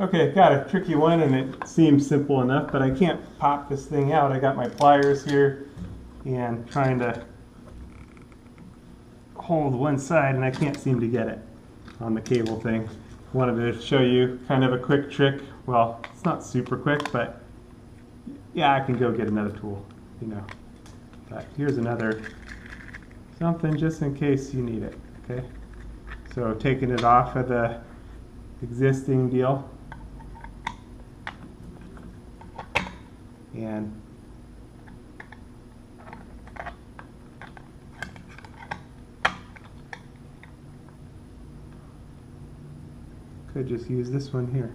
Okay, got a tricky one and it seems simple enough, but I can't pop this thing out. I got my pliers here and trying to hold one side and I can't seem to get it on the cable thing. Wanted to show you kind of a quick trick. Well, it's not super quick, but yeah, I can go get another tool, you know. But here's another something just in case you need it, okay? So taking it off of the existing deal. And could just use this one here.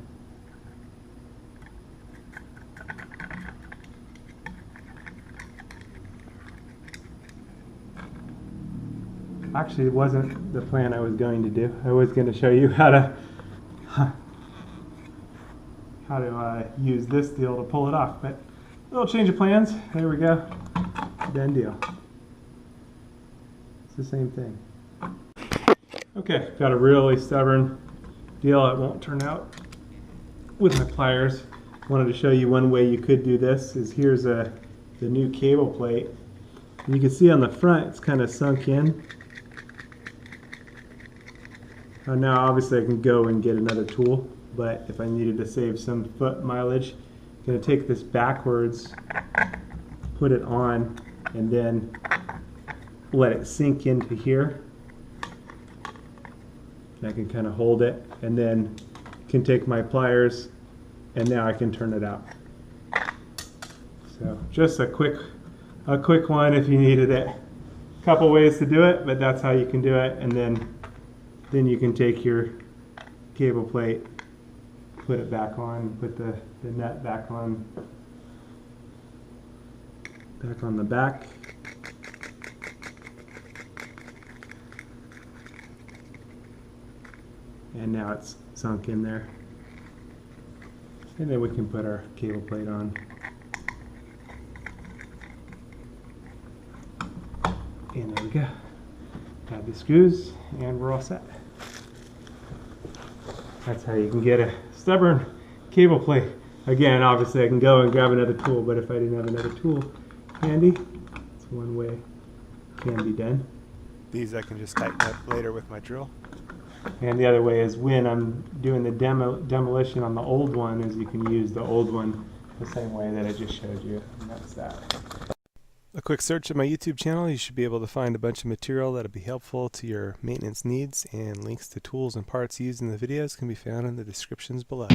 Actually, it wasn't the plan I was going to do. I was going to show you how to use this deal to pull it off, but a little change of plans. There we go. Done deal. It's the same thing. Okay, got a really stubborn deal. It won't turn out with my pliers. Wanted to show you one way you could do this. Is here's the new cable plate. And you can see on the front it's kind of sunk in. Now obviously I can go and get another tool, but if I needed to save some foot mileage, I'm going to take this backwards, put it on, and then let it sink into here. And I can kind of hold it, and then can take my pliers, and now I can turn it out. So just a quick one if you needed it. A couple ways to do it, but that's how you can do it, and then you can take your cable plate, put it back on, put the nut back on the back. And now it's sunk in there. And then we can put our cable plate on. And there we go. Got the screws and we're all set. That's how you can get a stubborn cable plate. Again, obviously I can go and grab another tool, but if I didn't have another tool handy, it's one way it can be done. These I can just tighten up later with my drill. And the other way is when I'm doing the demolition on the old one, is you can use the old one the same way that I just showed you, and that's that. A quick search of my YouTube channel, you should be able to find a bunch of material that'll be helpful to your maintenance needs, and links to tools and parts used in the videos can be found in the descriptions below.